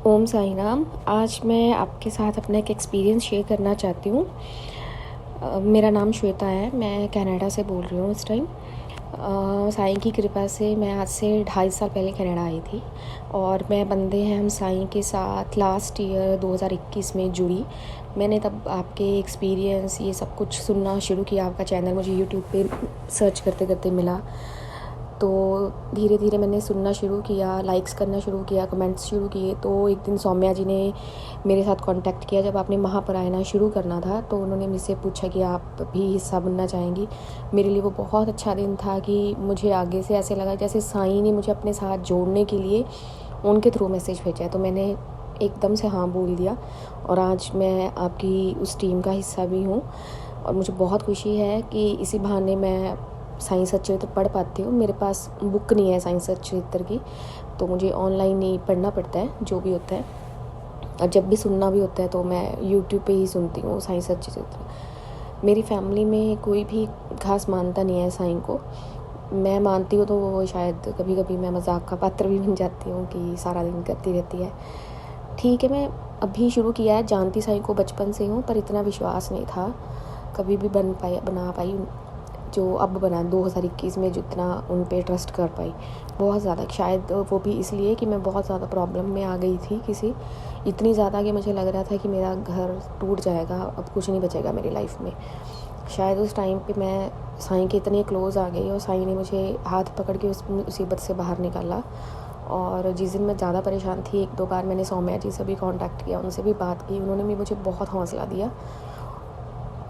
ओम साई राम। आज मैं आपके साथ अपना एक एक्सपीरियंस शेयर करना चाहती हूँ। मेरा नाम श्वेता है, मैं कनाडा से बोल रही हूँ इस टाइम। साईं की कृपा से मैं आज से 2.5 साल पहले कनाडा आई थी और मैं बंदे हैं हम साईं के साथ लास्ट ईयर 2021 में जुड़ी। मैंने तब आपके एक्सपीरियंस ये सब कुछ सुनना शुरू किया। आपका चैनल मुझे यूट्यूब पे सर्च करते करते मिला, तो धीरे धीरे मैंने सुनना शुरू किया, लाइक्स करना शुरू किया, कमेंट्स शुरू किए। तो एक दिन सौम्या जी ने मेरे साथ कांटेक्ट किया जब आपने महापरायणा शुरू करना था, तो उन्होंने मुझसे पूछा कि आप भी हिस्सा बनना चाहेंगी। मेरे लिए वो बहुत अच्छा दिन था कि मुझे आगे से ऐसे लगा जैसे साईं ने मुझे अपने साथ जोड़ने के लिए उनके थ्रू मैसेज भेजा है। तो मैंने एकदम से हाँ बोल दिया और आज मैं आपकी उस टीम का हिस्सा भी हूँ और मुझे बहुत खुशी है कि इसी बहाने मैं साईं सच्चरित्र पढ़ पाती हूँ। मेरे पास बुक नहीं है साईं सच्चरित्र की, तो मुझे ऑनलाइन ही पढ़ना पड़ता है जो भी होता है, और जब भी सुनना भी होता है तो मैं यूट्यूब पे ही सुनती हूँ साईं सच्चरित्र। मेरी फैमिली में कोई भी खास मानता नहीं है साईं को। मैं मानती हूँ तो वो शायद कभी कभी मैं मजाक का पात्र भी बन जाती हूँ कि सारा दिन करती रहती है। ठीक है, मैं अभी शुरू किया है, जानती साईं को बचपन से हूँ, पर इतना विश्वास नहीं था कभी भी बना पाई जो अब बना 2021 में, जितना उन पे ट्रस्ट कर पाई बहुत ज़्यादा। शायद वो भी इसलिए कि मैं बहुत ज़्यादा प्रॉब्लम में आ गई थी किसी, इतनी ज़्यादा कि मुझे लग रहा था कि मेरा घर टूट जाएगा, अब कुछ नहीं बचेगा मेरी लाइफ में। शायद उस टाइम पे मैं साईं के इतने क्लोज़ आ गई और साईं ने मुझे हाथ पकड़ के उस मुसीबत से बाहर निकाला। और जिस दिन मैं ज़्यादा परेशान थी, 1-2 बार मैंने सौम्या जी से भी कांटेक्ट किया, उनसे भी बात की, उन्होंने भी मुझे बहुत हौसला दिया।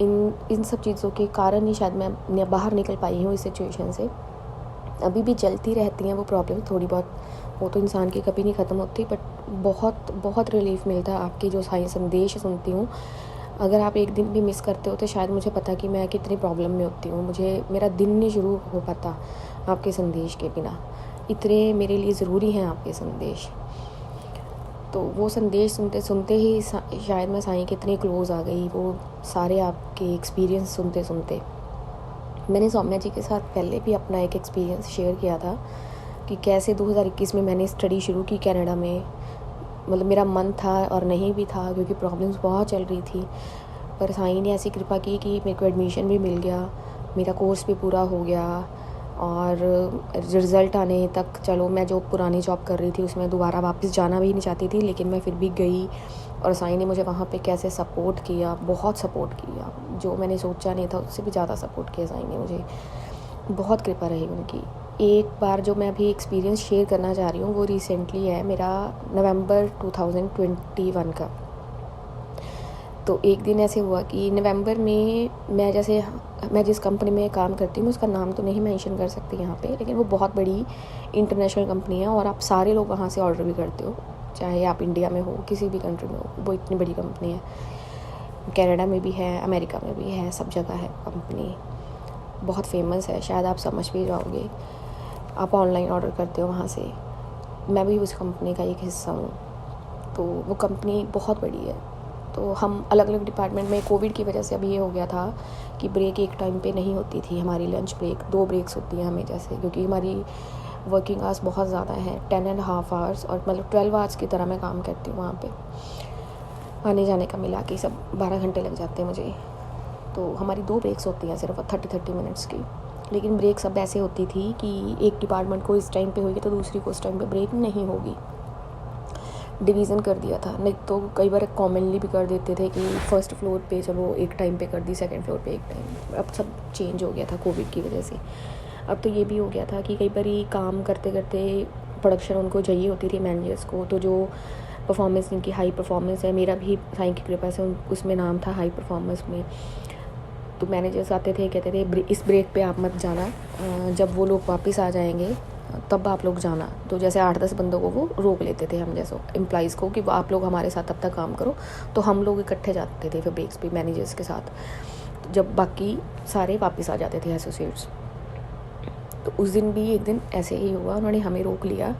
इन सब चीज़ों के कारण ही शायद मैं बाहर निकल पाई हूँ इस सिचुएशन से। अभी भी चलती रहती हैं वो प्रॉब्लम थोड़ी बहुत, वो तो इंसान की कभी नहीं ख़त्म होती, बट बहुत बहुत रिलीफ मिलता है आपके जो साईं संदेश सुनती हूँ। अगर आप एक दिन भी मिस करते हो तो शायद मुझे पता कि मैं कितनी प्रॉब्लम में होती हूँ, मुझे मेरा दिन नहीं शुरू हो पाता आपके संदेश के बिना। इतने मेरे लिए ज़रूरी हैं आपके संदेश। तो वो संदेश सुनते सुनते ही शायद मैं साईं के इतने क्लोज़ आ गई, वो सारे आपके एक्सपीरियंस सुनते सुनते। मैंने सौम्या जी के साथ पहले भी अपना एक एक्सपीरियंस शेयर किया था कि कैसे 2021 में मैंने स्टडी शुरू की कनाडा में। मतलब मेरा मन था और नहीं भी था क्योंकि प्रॉब्लम्स बहुत चल रही थी, पर साईं ने ऐसी कृपा की कि मेरे को एडमिशन भी मिल गया, मेरा कोर्स भी पूरा हो गया और रिज़ल्ट आने तक चलो मैं जो पुरानी जॉब कर रही थी उसमें दोबारा वापस जाना भी नहीं चाहती थी, लेकिन मैं फिर भी गई। और साईं ने मुझे वहाँ पे कैसे सपोर्ट किया, बहुत सपोर्ट किया, जो मैंने सोचा नहीं था उससे भी ज़्यादा सपोर्ट किया साईं ने मुझे। बहुत कृपा रही उनकी। एक बार जो मैं अभी एक्सपीरियंस शेयर करना चाह रही हूँ वो रिसेंटली है, मेरा नवंबर 2021 का। तो एक दिन ऐसे हुआ कि नवंबर में मैं जिस कंपनी में काम करती हूँ उसका नाम तो नहीं मेंशन कर सकती यहाँ पे, लेकिन वो बहुत बड़ी इंटरनेशनल कंपनी है और आप सारे लोग वहाँ से ऑर्डर भी करते हो, चाहे आप इंडिया में हो किसी भी कंट्री में हो, वो इतनी बड़ी कंपनी है। कनाडा में भी है, अमेरिका में भी है, सब जगह है कंपनी, बहुत फेमस है, शायद आप समझ भी जाओगे। आप ऑनलाइन ऑर्डर करते हो वहाँ से। मैं भी उस कंपनी का एक हिस्सा हूँ। तो वो कंपनी बहुत बड़ी है, तो हम अलग अलग डिपार्टमेंट में, कोविड की वजह से अभी ये हो गया था कि ब्रेक एक टाइम पे नहीं होती थी हमारी, लंच ब्रेक 2 ब्रेक्स होती हैं हमें जैसे, क्योंकि हमारी वर्किंग आवर्स बहुत ज़्यादा है, 10.5 आवर्स, और मतलब 12 आवर्स की तरह मैं काम करती हूँ वहाँ पे। आने जाने का मिला के सब 12 घंटे लग जाते हैं मुझे। तो हमारी 2 ब्रेक्स होती हैं सिर्फ 30-30 मिनट्स की, लेकिन ब्रेक सब ऐसे होती थी कि एक डिपार्टमेंट को इस टाइम पे होगी तो दूसरी को इस टाइम पे ब्रेक नहीं होगी। डिवीज़न कर दिया था, नहीं तो कई बार कॉमनली भी कर देते थे कि फर्स्ट फ्लोर पे चलो एक टाइम पे कर दी, सेकंड फ्लोर पे एक टाइम। अब सब चेंज हो गया था कोविड की वजह से। अब तो ये भी हो गया था कि कई बार काम करते करते प्रोडक्शन उनको चाहिए होती थी मैनेजर्स को, तो जो परफॉर्मेंस इनकी हाई परफॉर्मेंस है, मेरा भी साईं की कृपा से उसमें नाम था हाई परफॉर्मेंस में। तो मैनेजर्स आते थे, कहते थे इस ब्रेक पे आप मत जाना, जब वो लोग वापस आ जाएंगे तब आप लोग जाना। तो जैसे 8-10 बंदों को वो रोक लेते थे, हम जैसे एम्प्लॉइज़ को, कि आप लोग हमारे साथ तब तक काम करो। तो हम लोग इकट्ठे जाते थे फिर ब्रेक्स पे मैनेजर्स के साथ, जब बाकी सारे वापस आ जाते थे एसोसिएट्स। तो उस दिन भी एक दिन ऐसे ही हुआ, उन्होंने हमें रोक लिया।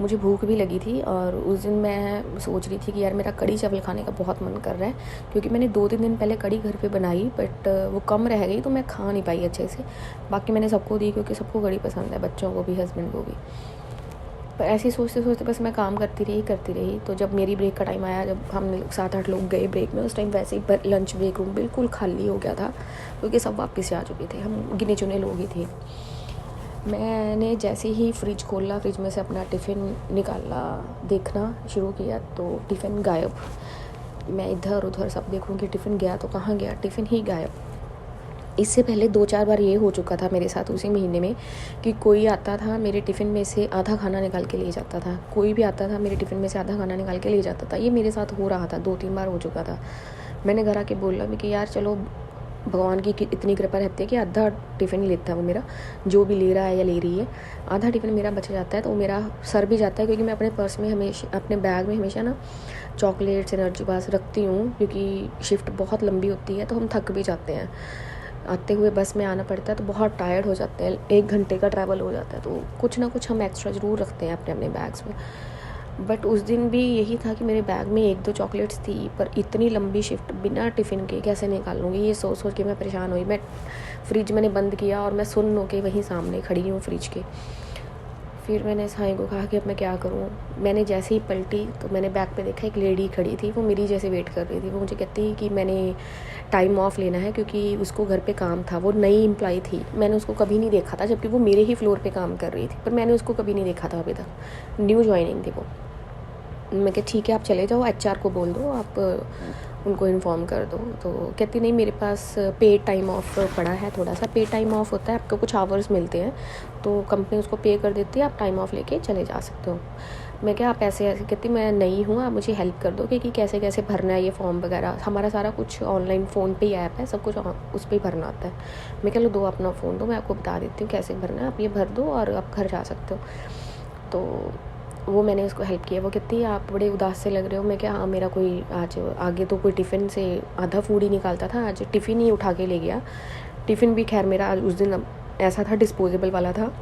मुझे भूख भी लगी थी और उस दिन मैं सोच रही थी कि यार मेरा कढ़ी चावल खाने का बहुत मन कर रहा है, क्योंकि मैंने 2-3 दिन पहले कढ़ी घर पे बनाई, बट वो कम रह गई तो मैं खा नहीं पाई अच्छे से। बाकी मैंने सबको दी क्योंकि सबको कढ़ी पसंद है, बच्चों को भी, हस्बैंड को भी। पर ऐसे ही सोचते सोचते बस मैं काम करती रही। तो जब मेरी ब्रेक का टाइम आया, जब हम 7-8 लोग गए ब्रेक में, उस टाइम वैसे ही लंच ब्रेक रूम बिल्कुल खाली हो गया था, क्योंकि सब वापस से आ चुके थे, हम गिने चुने लोग ही थे। मैंने जैसे ही फ्रिज खोला, फ्रिज में से अपना टिफ़िन निकाला, देखना शुरू किया तो टिफ़िन गायब। मैं इधर उधर सब देखूँ कि टिफ़िन गया तो कहाँ गया, टिफ़िन ही गायब। इससे पहले 2-4 बार ये हो चुका था मेरे साथ उसी महीने में कि कोई आता था मेरे टिफ़िन में से आधा खाना निकाल के ले जाता था, कोई भी आता था मेरे टिफ़िन में से आधा खाना निकाल के ले जाता था। ये मेरे साथ हो रहा था, 2-3 बार हो चुका था। मैंने घर आके बोला मैं कि यार चलो, भगवान की इतनी कृपा रहती है कि आधा टिफ़िन लेता है वो मेरा, जो भी ले रहा है या ले रही है, आधा टिफ़िन मेरा बच जाता है तो वो मेरा सर भी जाता है। क्योंकि मैं अपने पर्स में हमेशा, अपने बैग में हमेशा ना चॉकलेट्स, एनर्जी बार्स रखती हूँ, क्योंकि शिफ्ट बहुत लंबी होती है तो हम थक भी जाते हैं। आते हुए बस में आना पड़ता है तो बहुत टायर्ड हो जाते हैं, 1 घंटे का ट्रैवल हो जाता है, तो कुछ ना कुछ हम एक्स्ट्रा ज़रूर रखते हैं अपने अपने बैग्स में। बट उस दिन भी यही था कि मेरे बैग में 1-2 चॉकलेट्स थी, पर इतनी लंबी शिफ्ट बिना टिफ़िन के कैसे निकाल लूँगी, ये सोच सोच के मैं परेशान हुई। मैं फ्रिज मैंने बंद किया और मैं सुन्न होके वहीं सामने खड़ी हूँ फ्रिज के। फिर मैंने साईं को कहा कि अब मैं क्या करूँ। मैंने जैसे ही पलटी तो मैंने बैग पे देखा, एक लेडी खड़ी थी, वो मेरी जैसे वेट कर रही थी। वो मुझे कहती कि मैंने टाइम ऑफ लेना है, क्योंकि उसको घर पे काम था। वो नई एम्प्लॉई थी, मैंने उसको कभी नहीं देखा था, जबकि वो मेरे ही फ्लोर पे काम कर रही थी, पर मैंने उसको कभी नहीं देखा था अभी तक, न्यू ज्वाइनिंग थी वो। मैं कहा ठीक है आप चले जाओ, HR को बोल दो, आप उनको इन्फॉर्म कर दो। तो कहती नहीं, मेरे पास पेड टाइम ऑफ पड़ा है, थोड़ा सा पेड टाइम ऑफ होता है, आपको कुछ आवर्स मिलते हैं तो कंपनी उसको पे कर देती है, आप टाइम ऑफ लेके चले जा सकते हो। मैं क्या आप ऐसे ऐसे, कहती मैं नई हूँ, आप मुझे हेल्प कर दो कि कैसे कैसे भरना है ये फॉर्म वगैरह। हमारा सारा कुछ ऑनलाइन फ़ोन पे ही ऐप है, सब कुछ उस पर ही भरना आता है। मैं कह लो दो अपना फ़ोन दो, मैं आपको बता देती हूँ कैसे भरना है, आप ये भर दो और आप घर जा सकते हो। तो वो मैंने उसको हेल्प किया। वो कहती है आप बड़े उदास से लग रहे हो। मैं क्या, हाँ मेरा कोई आज आगे तो कोई टिफ़िन से आधा फूड ही निकालता था, आज टिफ़िन ही उठा के ले गया। टिफ़िन भी खैर मेरा आज उस दिन ऐसा था, डिस्पोजेबल वाला था।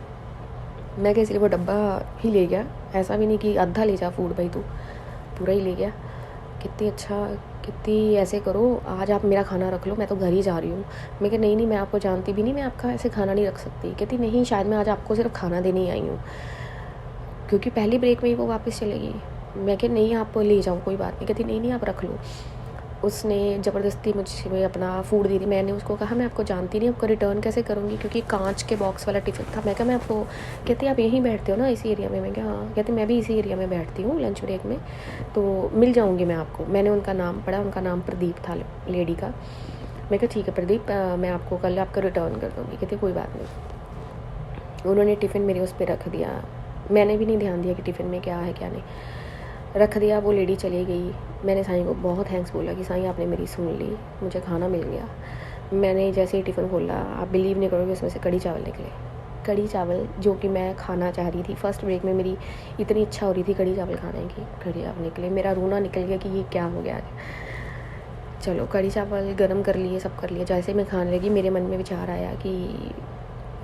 मैं क्या, इसलिए वो डब्बा ही ले गया, ऐसा भी नहीं कि आधा ले जा फूड भाई, तू पूरा ही ले गया। कितनी अच्छा, कितनी ऐसे करो, आज आप मेरा खाना रख लो, मैं तो घर ही जा रही हूँ। मैं क्या नहीं मैं आपको जानती भी नहीं, मैं आपका ऐसे खाना नहीं रख सकती। कहती नहीं, शायद मैं आज आपको सिर्फ खाना देने ही आई हूँ, क्योंकि पहली ब्रेक में ही वो वापस चलेगी। मैं क्या नहीं आप ले जाओ, कोई बात नहीं। कहती नहीं आप रख लो। उसने ज़बरदस्ती मुझे अपना फूड दी थी। मैंने उसको कहा मैं आपको जानती नहीं, आपको रिटर्न कैसे करूँगी, क्योंकि कांच के बॉक्स वाला टिफ़िन था। मैं क्या मैं आपको, कहती आप यहीं बैठते हो ना इसी एरिया में। मैं क्या हाँ। कहती मैं भी इसी एरिया में बैठती हूँ लंच ब्रेक में, तो मिल जाऊँगी मैं आपको। मैंने उनका नाम पढ़ा, उनका नाम प्रदीप था लेडी का। मैं क्या ठीक है प्रदीप, मैं आपको कल आपका रिटर्न कर दूँगी। कहती कोई बात नहीं। उन्होंने टिफ़िन मेरे उस पर रख दिया, मैंने भी नहीं ध्यान दिया कि टिफ़िन में क्या है क्या नहीं, रख दिया। वो लेडी चली गई। मैंने साईं को बहुत थैंक्स बोला कि साईं आपने मेरी सुन ली, मुझे खाना मिल गया। मैंने जैसे ही टिफ़िन खोला, आप बिलीव नहीं करोगे, उसमें से कढ़ी चावल निकले। कढ़ी चावल जो कि मैं खाना चाह रही थी, फर्स्ट ब्रेक में मेरी इतनी इच्छा हो रही थी कढ़ी चावल खाने की, कढ़ी चावल निकले। मेरा रोना निकल गया कि ये क्या हो गया आज। चलो कढ़ी चावल गर्म कर लिए, सब कर लिया। जैसे मैं खाने लगी, मेरे मन में विचार आया कि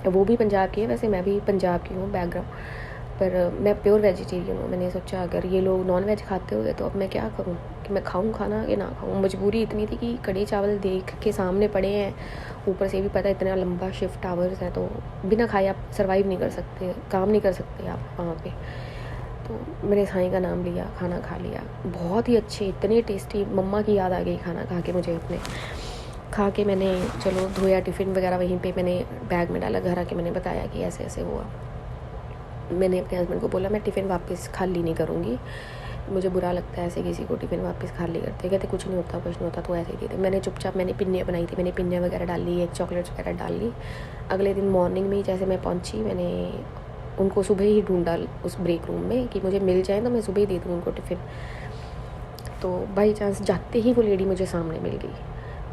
वो भी पंजाब की है, वैसे मैं भी पंजाब की हूँ बैकग्राउंड, पर मैं प्योर वेजिटेरियन हूँ। मैंने सोचा अगर ये लोग नॉन वेज खाते हुए तो अब मैं क्या करूँ, कि मैं खाऊँ खाना कि ना खाऊँ। मजबूरी इतनी थी कि कढ़ी चावल देख के सामने पड़े हैं, ऊपर से भी पता है इतना लंबा शिफ्ट आवर्स है, तो बिना खाए आप सर्वाइव नहीं कर सकते, काम नहीं कर सकते आप वहाँ पे। तो मैंने साईं का नाम लिया, खाना खा लिया, बहुत ही अच्छे, इतने टेस्टी। मम्मा की याद आ गई खाना खा के मुझे अपने। खा के मैंने चलो धोया टिफ़िन वगैरह, वहीं पे मैंने बैग में डाला। घर आके मैंने बताया कि ऐसे ऐसे हुआ। मैंने अपने हस्बैंड को बोला मैं टिफ़िन वापस खाली नहीं करूँगी, मुझे बुरा लगता है ऐसे किसी को टिफ़िन वापस खाली करते। कहते कुछ नहीं होता तो ऐसे ही दे दे। मैंने चुपचाप, मैंने पिन्नियाँ बनाई थी, मैंने पिन्नियाँ वगैरह डाल ली, एक चॉकलेट्स वगैरह डाल ली। अगले दिन मॉर्निंग में ही जैसे मैं पहुँची, मैंने उनको सुबह ही ढूंढा उस ब्रेक रूम में कि मुझे मिल जाए तो मैं सुबह ही दे दूँ उनको टिफ़िन। तो बाई चांस जाते ही वो लेडी मुझे सामने मिल गई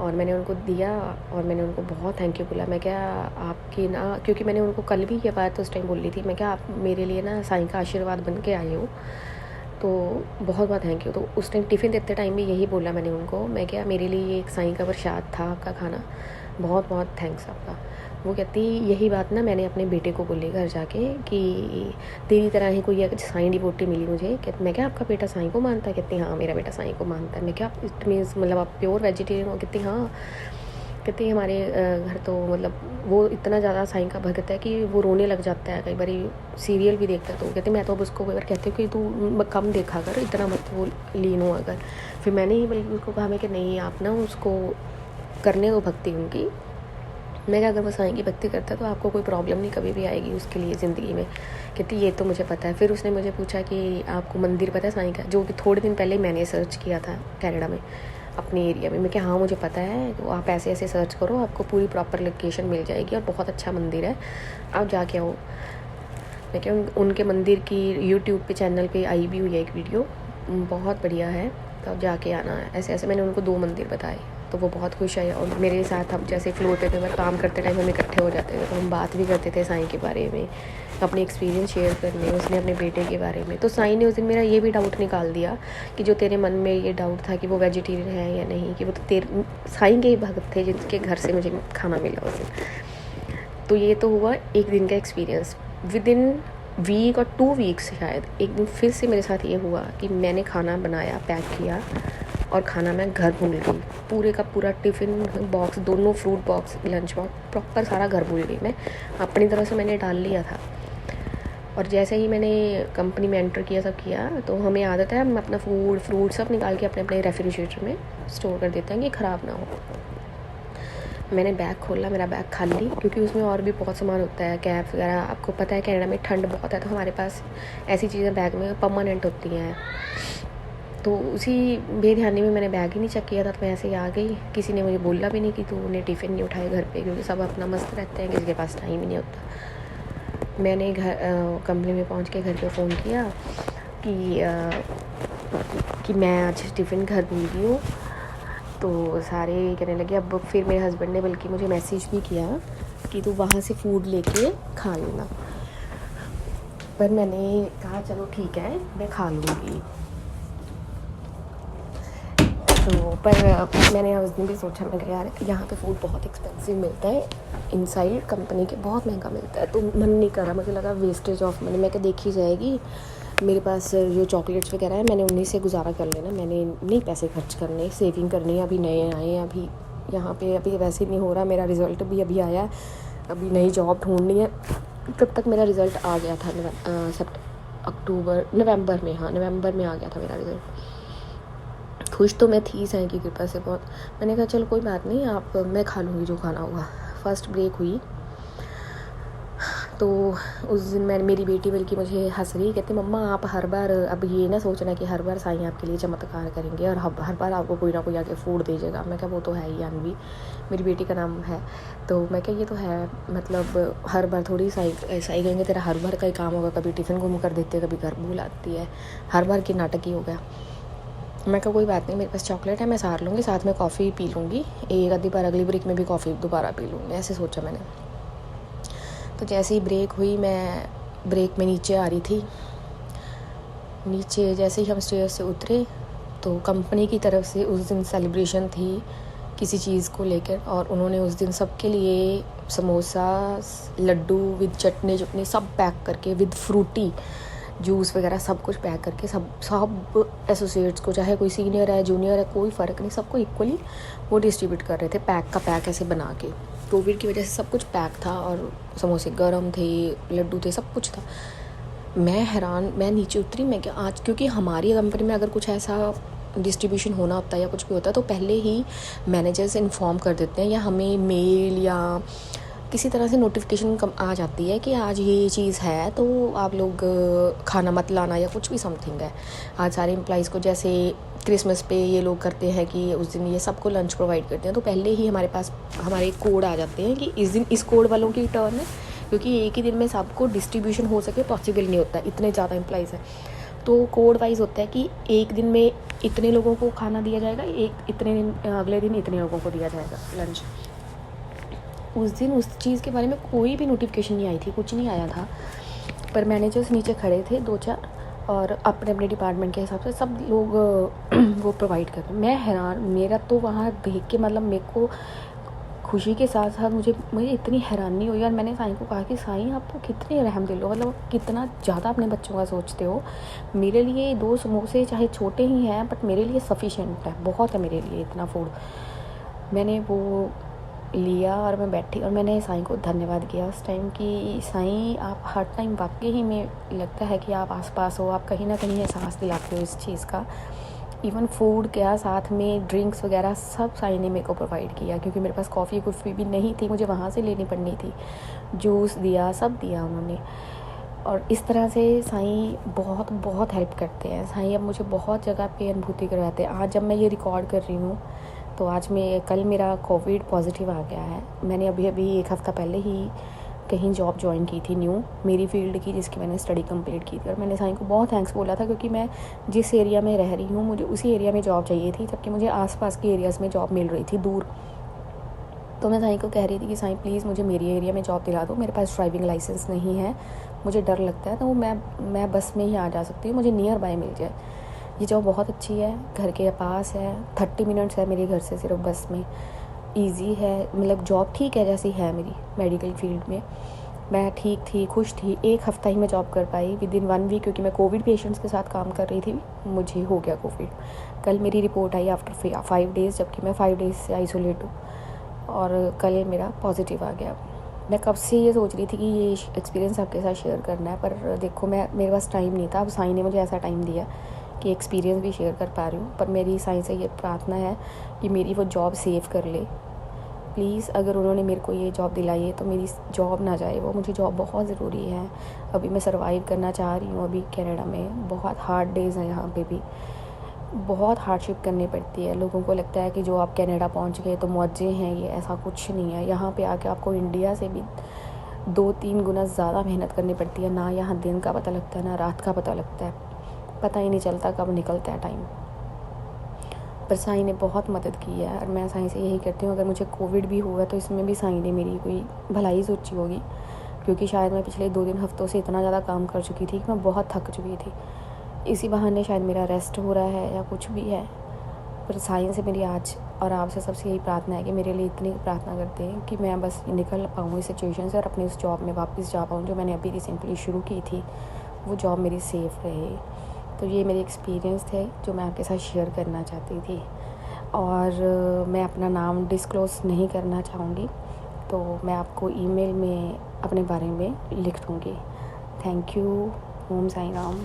और मैंने उनको दिया और मैंने उनको बहुत थैंक यू बोला। मैं क्या आपकी ना, क्योंकि मैंने उनको कल भी ये बात उस टाइम बोली थी, मैं क्या आप मेरे लिए ना साईं का आशीर्वाद बन के आए हो, तो बहुत बहुत थैंक यू। तो उस टाइम टिफ़िन देते टाइम भी यही बोला मैंने उनको, मैं क्या मेरे लिए ये एक साईं का प्रसाद था आपका खाना, बहुत बहुत थैंक्स आपका। वो कहती यही बात ना मैंने अपने बेटे को बोली घर जाके कि तेरी तरह ही कोई एक साईं डिवोटी मिली मुझे। कहती मैं क्या आपका बेटा साईं को मानता है? कहती हाँ मेरा बेटा साईं को मानता है। मैं क्या इट मीन्स मतलब आप प्योर वेजिटेरियन हो? कहती हाँ। कहते हैं हमारे घर तो मतलब वो इतना ज़्यादा साईं का भगत है कि वो रोने लग जाता है, कई बार सीरियल भी देखता है तो कहते मैं तो अब उसको कई बार कहती हूँ कि तू कम देखा कर, इतना मत वो लीन हुआ कर। फिर मैंने ही बल्कि उसको कहा मैं कि नहीं आप ना उसको करने दो भक्ति उनकी। मैं क्या, अगर वो साईं की भक्ति करता है तो आपको कोई प्रॉब्लम नहीं कभी भी आएगी उसके लिए ज़िंदगी में। कहती ये तो मुझे पता है। फिर उसने मुझे पूछा कि आपको मंदिर पता है साईं का, जो कि थोड़े दिन पहले मैंने सर्च किया था कनाडा में अपने एरिया में। मैं क्या हाँ मुझे पता है, तो आप ऐसे ऐसे सर्च करो आपको पूरी प्रॉपर लोकेशन मिल जाएगी और बहुत अच्छा मंदिर है, आप जाके आओ। मैं क्या उनके मंदिर की यूट्यूब पे चैनल पे आई भी हुई है एक वीडियो, बहुत बढ़िया है, तो आप जाके आना है। ऐसे ऐसे मैंने उनको 2 मंदिर बताए, तो वो बहुत खुश है। और मेरे साथ हम जैसे फ्लोर पे थे, मैं काम करते टाइम हम इकट्ठे हो जाते थे, तो हम बात भी करते थे साईं के बारे में, अपने एक्सपीरियंस शेयर करने, उसने अपने बेटे के बारे में। तो साईं ने उस दिन मेरा ये भी डाउट निकाल दिया कि जो तेरे मन में ये डाउट था कि वो वेजिटेरियन है या नहीं, कि वो तो तेरे साईं के ही भक्त थे जिनके घर से मुझे खाना मिला उस दिन। तो ये तो हुआ एक दिन का एक्सपीरियंस। विद इन वीक और 2 वीक्स शायद एक दिन फिर से मेरे साथ ये हुआ कि मैंने खाना बनाया, पैक किया और खाना मैं घर भूल गई। पूरे का पूरा टिफ़िन बॉक्स, दोनों fruit box, lunch box, proper सारा घर भूल गई मैं। अपनी तरफ से मैंने डाल लिया था। और जैसे ही मैंने कंपनी में एंटर किया, सब किया, तो हमें आदत है हम अपना फ्रूट सब निकाल के अपने अपने रेफ्रिजरेटर में स्टोर कर देते हैं कि ख़राब ना हो। मैंने बैग खोला, मेरा बैग खाली, क्योंकि उसमें और भी बहुत सामान होता है, कैप वगैरह। आपको पता है कनाडा में ठंड बहुत है, तो हमारे पास ऐसी चीज़ें बैग में परमानेंट होती हैं। तो उसी बेध्यानी में मैंने बैग ही नहीं चेक किया था, तो मैं ऐसे ही आ गई। किसी ने मुझे बोला भी नहीं कि तूने टिफ़िन नहीं उठाए घर पे, क्योंकि सब अपना मस्त रहते हैं, किसी के पास टाइम ही नहीं होता। मैंने घर कंपनी में पहुंच के घर पे फ़ोन किया कि मैं आज टिफ़िन घर भूल गई हूँ। तो सारे कहने लगे। अब फिर मेरे हस्बैंड ने बल्कि मुझे मैसेज भी किया कि तू वहाँ से फ़ूड लेके खा लेना, पर मैंने कहा चलो ठीक है मैं खा लूँगी। तो पर मैंने उस दिन भी सोचा, मैं यार यहाँ पे फ़ूड बहुत एक्सपेंसिव मिलता है, इनसाइड कंपनी के बहुत महंगा मिलता है, तो मन नहीं कर रहा। मुझे लगा वेस्टेज ऑफ मनी, मैं क्या देखी जाएगी, मेरे पास जो चॉकलेट्स वगैरह है मैंने उन्हीं से गुजारा कर लेना, मैंने नहीं पैसे खर्च करने, सेविंग करनी है। अभी नए आए हैं, अभी यहाँ पे अभी वैसे नहीं हो रहा, मेरा रिज़ल्ट भी अभी आया, अभी नई जॉब ढूंढनी है। तब तक मेरा रिज़ल्ट आ गया था नवंबर में, हाँ नवंबर में आ गया था मेरा रिज़ल्ट। खुश तो मैं थी साईं की कृपा से बहुत। मैंने कहा चलो कोई बात नहीं, आप मैं खा लूँगी जो खाना होगा। फर्स्ट ब्रेक हुई तो उस दिन मेरी बेटी बल्कि मुझे हंस रही, कहती मम्मा आप हर बार अब ये ना सोचना कि हर बार साईं आपके लिए चमत्कार करेंगे और हर बार आपको कोई ना कोई आके फूड दे जाएगा। मैं क्या वो तो है ही, अनवी मेरी बेटी का नाम है, तो मैं क्या ये तो है, मतलब हर बार थोड़ी साईं कहेंगे तेरा हर बार का ही काम होगा, कभी टिफ़िन गुम कर देती है, कभी घर भूल आती है, हर बार की नाटक ही हो गया। मैं क्या कोई बात नहीं, मेरे पास चॉकलेट है, मैं सार लूँगी, साथ में कॉफ़ी पी लूँगी, एक आधी बार अगली ब्रेक में भी कॉफ़ी दोबारा पी लूँगी, ऐसे सोचा मैंने। तो जैसे ही ब्रेक हुई, मैं ब्रेक में नीचे आ रही थी, नीचे जैसे ही हम स्टेयर्स से उतरे तो कंपनी की तरफ से उस दिन सेलिब्रेशन थी किसी चीज़ को लेकर, और उन्होंने उस दिन सबके लिए समोसा, लड्डू विद चटनी सब पैक करके, विद फ्रूटी जूस वगैरह सब कुछ पैक करके सब एसोसिएट्स को, चाहे कोई सीनियर है जूनियर है कोई फ़र्क नहीं, सबको इक्वली वो डिस्ट्रीब्यूट कर रहे थे, पैक का पैक ऐसे बना के। कोविड की वजह से सब कुछ पैक था और समोसे गर्म थे, लड्डू थे, सब कुछ था। मैं हैरान, मैं नीचे उतरी, मैं क्या आज, क्योंकि हमारी कंपनी में अगर कुछ ऐसा डिस्ट्रीब्यूशन होना होता है या कुछ भी होता है तो पहले ही मैनेजर्स इन्फॉर्म कर देते हैं, या हमें मेल या किसी तरह से नोटिफिकेशन आ जाती है कि आज ये चीज़ है तो आप लोग खाना मत लाना या कुछ भी समथिंग है। आज सारे एम्प्लॉइज़ को जैसे क्रिसमस पे ये लोग करते हैं कि उस दिन ये सबको लंच प्रोवाइड करते हैं, तो पहले ही हमारे पास हमारे कोड आ जाते हैं कि इस दिन इस कोड वालों की टर्न है, क्योंकि एक ही दिन में सबको डिस्ट्रीब्यूशन हो सके पॉसिबल नहीं होता, इतने ज़्यादा एम्प्लॉइज़ हैं। तो कोड वाइज होता है कि एक दिन में इतने लोगों को खाना दिया जाएगा, इतने दिन अगले दिन इतने लोगों को दिया जाएगा लंच। उस दिन उस चीज़ के बारे में कोई भी नोटिफिकेशन नहीं आई थी, कुछ नहीं आया था, पर मैनेजर्स नीचे खड़े थे 2-4 और अपने अपने डिपार्टमेंट के हिसाब से सब लोग वो प्रोवाइड कर रहे। मैं हैरान, मेरा तो वहाँ देख के मतलब मेरे को खुशी के साथ साथ मुझे इतनी हैरानी हुई। और मैंने साईं को कहा कि साईं आप तो कितने रहम दिल हो, मतलब कितना ज़्यादा अपने बच्चों का सोचते हो। मेरे लिए 2 समोसे चाहे छोटे ही हैं बट मेरे लिए सफिशेंट है, बहुत है मेरे लिए इतना फूड। मैंने वो लिया और मैं बैठी और मैंने साईं को धन्यवाद किया उस टाइम कि साईं आप हर टाइम वाकई ही में लगता है कि आप आसपास हो, आप कहीं ना कहीं एहसास दिलाते हो इस चीज़ का। इवन फूड क्या, साथ में ड्रिंक्स वगैरह सब साईं ने मेरे को प्रोवाइड किया, क्योंकि मेरे पास कॉफ़ी कुछ भी नहीं थी, मुझे वहाँ से लेनी पड़नी थी। जूस दिया, सब दिया उन्होंने। और इस तरह से साईं बहुत बहुत हेल्प करते हैं। साईं अब मुझे बहुत जगह पे अनुभूति करवाते हैं। आज जब मैं ये रिकॉर्ड कर रही हूँ तो कल मेरा कोविड पॉजिटिव आ गया है। मैंने अभी 1 हफ़्ता पहले ही कहीं जॉब ज्वाइन की थी न्यू, मेरी फील्ड की, जिसकी मैंने स्टडी कंप्लीट की थी। और मैंने साईं को बहुत थैंक्स बोला था, क्योंकि मैं जिस एरिया में रह रही हूँ मुझे उसी एरिया में जॉब चाहिए थी, जबकि मुझे आसपास के एरियाज़ में जॉब मिल रही थी दूर। तो मैं साईं को कह रही थी कि साईं प्लीज़ मुझे मेरी एरिया में जॉब दिला दो, मेरे पास ड्राइविंग लाइसेंस नहीं है, मुझे डर लगता है, तो मैं बस में ही आ जा सकती हूँ, मुझे नियर बाय मिल जाए। ये जॉब बहुत अच्छी है, घर के पास है, 30 मिनट्स है मेरे घर से सिर्फ बस में, ईजी है, मतलब जॉब ठीक है जैसी है मेरी मेडिकल फील्ड में। मैं ठीक थी, खुश थी। 1 हफ़्ता ही मैं जॉब कर पाई, विदिन 1 वीक, क्योंकि मैं कोविड पेशेंट्स के साथ काम कर रही थी, मुझे हो गया कोविड। कल मेरी रिपोर्ट आई आफ्टर 5 डेज़, जबकि मैं 5 डेज़ से आइसोलेट हूँ, और कल मेरा पॉजिटिव आ गया। मैं कब से ये सोच रही थी कि ये एक्सपीरियंस आपके साथ शेयर करना है, पर देखो मेरे पास टाइम नहीं था। अब साईं ने मुझे ऐसा टाइम दिया कि एक्सपीरियंस भी शेयर कर पा रही हूँ। पर मेरी साईं से ये प्रार्थना है कि मेरी वो जॉब सेव कर ले प्लीज़। अगर उन्होंने मेरे को ये जॉब दिलाई है तो मेरी जॉब ना जाए, वो मुझे जॉब बहुत ज़रूरी है। अभी मैं सर्वाइव करना चाह रही हूँ। अभी कनाडा में बहुत हार्ड डेज़ हैं, यहाँ पे भी बहुत हार्डशिप करनी पड़ती है। लोगों को लगता है कि जो आप कनाडा पहुँच गए तो मौजे हैं, ये ऐसा कुछ नहीं है। यहाँ पे आके आपको इंडिया से भी 2-3 गुना ज़्यादा मेहनत करनी पड़ती है। ना यहाँ दिन का पता लगता है, ना रात का पता लगता है, पता ही नहीं चलता कब निकलता है टाइम। पर साईं ने बहुत मदद की है, और मैं साईं से यही कहती हूँ, अगर मुझे कोविड भी हुआ तो इसमें भी साईं ने मेरी कोई भलाई सोची होगी, क्योंकि शायद मैं पिछले 2-3 हफ्तों से इतना ज़्यादा काम कर चुकी थी कि मैं बहुत थक चुकी थी। इसी बहाने शायद मेरा रेस्ट हो रहा है या कुछ भी है। पर साईं से मेरी आज और आपसे सबसे यही प्रार्थना है कि मेरे लिए इतनी प्रार्थना करते हैं कि मैं बस निकल पाऊँ इस सिचुएशन से और अपनी उस जॉब में वापस जा पाऊँ जो मैंने अभी रिसेंटली शुरू की थी, वो जॉब मेरी सेफ़ रहे। तो ये मेरे एक्सपीरियंस थे जो मैं आपके साथ शेयर करना चाहती थी। और मैं अपना नाम डिस्क्लोज़ नहीं करना चाहूँगी, तो मैं आपको ईमेल में अपने बारे में लिख दूँगी। Thank you. ओम साईं राम।